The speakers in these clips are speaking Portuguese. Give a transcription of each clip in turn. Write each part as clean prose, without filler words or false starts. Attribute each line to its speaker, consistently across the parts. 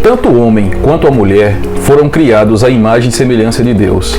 Speaker 1: tanto o homem quanto a mulher foram criados à imagem e semelhança de Deus.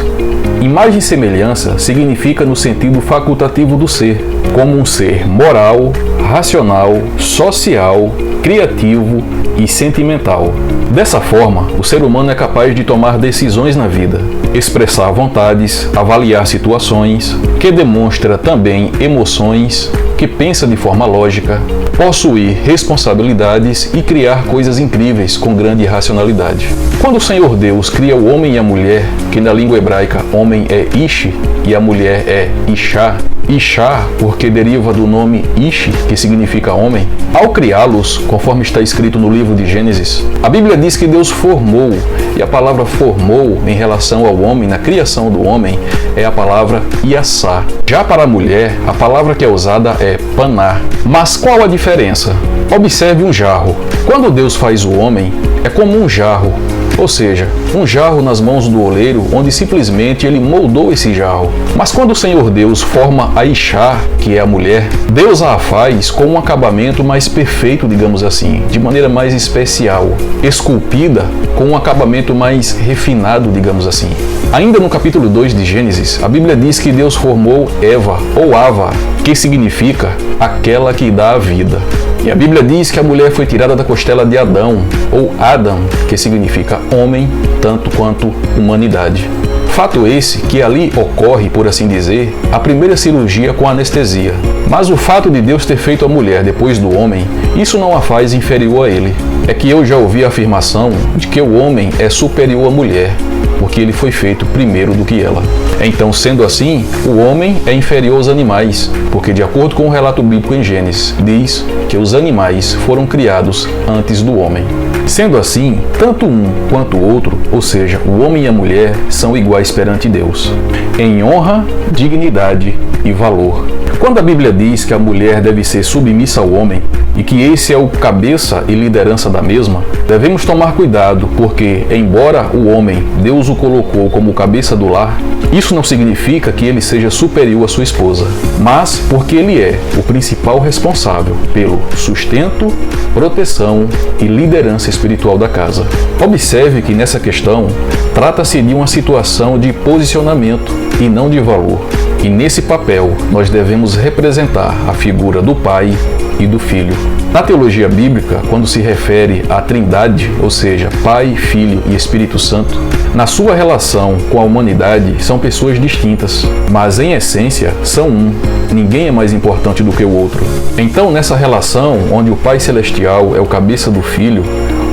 Speaker 1: Imagem e semelhança significa no sentido facultativo do ser, como um ser moral, racional, social, criativo e sentimental. Dessa forma, o ser humano é capaz de tomar decisões na vida, expressar vontades, avaliar situações, que demonstra também emoções, que pensa de forma lógica, possuir responsabilidades e criar coisas incríveis com grande racionalidade. Quando o Senhor Deus cria o homem e a mulher, que na língua hebraica homem é Ish e a mulher é Ishá, Ishá porque deriva do nome Ish, que significa homem, ao criá-los, conforme está escrito no livro de Gênesis, a Bíblia diz que Deus formou, e a palavra formou em relação ao homem, na criação do homem, é a palavra Yassá. Já para a mulher, a palavra que é usada é Paná. Mas qual a diferença? Observe um jarro. Quando Deus faz o homem, é como um jarro, ou seja, um jarro nas mãos do oleiro, onde simplesmente ele moldou esse jarro. Mas quando o Senhor Deus forma a Ishá, que é a mulher, Deus a faz com um acabamento mais perfeito, digamos assim, de maneira mais especial, esculpida com um acabamento mais refinado, digamos assim. Ainda no capítulo 2 de Gênesis, a Bíblia diz que Deus formou Eva, ou Ava, que significa aquela que dá a vida. E a Bíblia diz que a mulher foi tirada da costela de Adão, ou Adam, que significa homem, tanto quanto humanidade. Fato esse que ali ocorre, por assim dizer, a primeira cirurgia com anestesia. Mas o fato de Deus ter feito a mulher depois do homem, isso não a faz inferior a ele. É que eu já ouvi a afirmação de que o homem é superior à mulher, porque ele foi feito primeiro do que ela. Então, sendo assim, o homem é inferior aos animais, porque de acordo com o relato bíblico em Gênesis, diz que os animais foram criados antes do homem. Sendo assim, tanto um quanto o outro, ou seja, o homem e a mulher, são iguais perante Deus, em honra, dignidade e valor. Quando a Bíblia diz que a mulher deve ser submissa ao homem e que esse é o cabeça e liderança da mesma, devemos tomar cuidado, porque, embora o homem, Deus o colocou como cabeça do lar, isso não significa que ele seja superior à sua esposa, mas porque ele é o principal responsável pelo sustento, proteção e liderança espiritual da casa. Observe que nessa questão trata-se de uma situação de posicionamento e não de valor. E nesse papel nós devemos representar a figura do Pai e do Filho. Na teologia bíblica, quando se refere à Trindade, ou seja, Pai, Filho e Espírito Santo, na sua relação com a humanidade são pessoas distintas, mas em essência são um. Ninguém é mais importante do que o outro. Então, nessa relação onde o Pai Celestial é o cabeça do Filho,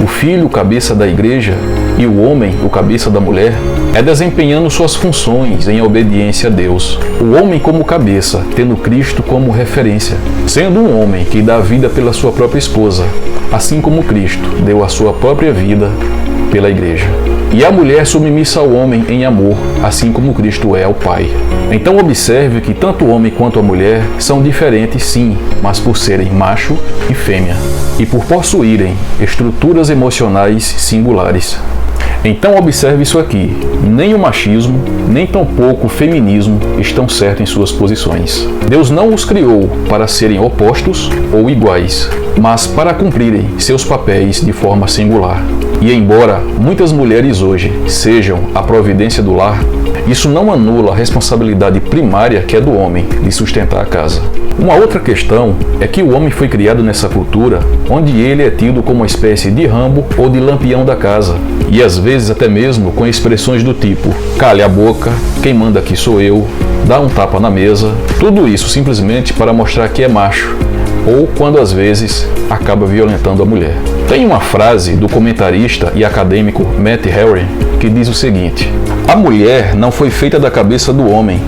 Speaker 1: o Filho o cabeça da igreja e o homem o cabeça da mulher, é desempenhando suas funções em obediência a Deus. O homem como cabeça, tendo Cristo como referência, sendo um homem que dá vida pela sua própria esposa, assim como Cristo deu a sua própria vida pela igreja. E a mulher submissa ao homem em amor, assim como Cristo é ao Pai. Então observe que tanto o homem quanto a mulher são diferentes sim, mas por serem macho e fêmea, e por possuírem estruturas emocionais singulares. Então observe isso aqui, nem o machismo, nem tampouco o feminismo estão certos em suas posições. Deus não os criou para serem opostos ou iguais, mas para cumprirem seus papéis de forma singular. E embora muitas mulheres hoje sejam a providência do lar, isso não anula a responsabilidade primária que é do homem de sustentar a casa. Uma outra questão é que o homem foi criado nessa cultura onde ele é tido como uma espécie de Rambo ou de lampião da casa, e às vezes até mesmo com expressões do tipo "cale a boca", "quem manda aqui sou eu", "dá um tapa na mesa", tudo isso simplesmente para mostrar que é macho, ou quando às vezes acaba violentando a mulher. Tem uma frase do comentarista e acadêmico Matt Harry que diz o seguinte: "A mulher não foi feita da cabeça do homem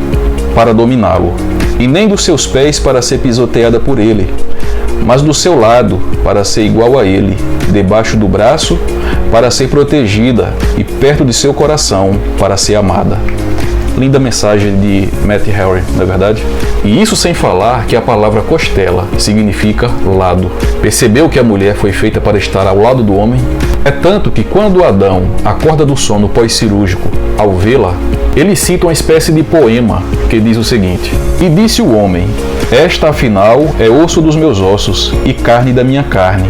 Speaker 1: para dominá-lo, e nem dos seus pés para ser pisoteada por ele, mas do seu lado para ser igual a ele, debaixo do braço para ser protegida e perto de seu coração para ser amada." Linda mensagem de Matt Harry, não é verdade? E isso sem falar que a palavra costela significa lado. Percebeu que a mulher foi feita para estar ao lado do homem? É tanto que quando Adão acorda do sono pós-cirúrgico, ao vê-la, ele cita uma espécie de poema que diz o seguinte: "E disse o homem, esta afinal é osso dos meus ossos e carne da minha carne.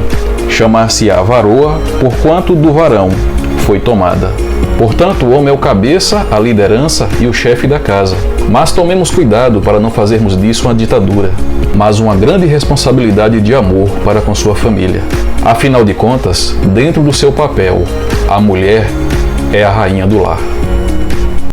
Speaker 1: chamar-se-á varoa, porquanto do varão foi tomada. Portanto, o homem é o cabeça, a liderança e o chefe da casa. Mas tomemos cuidado para não fazermos disso uma ditadura, mas uma grande responsabilidade de amor para com sua família. Afinal de contas, dentro do seu papel, a mulher é a rainha do lar.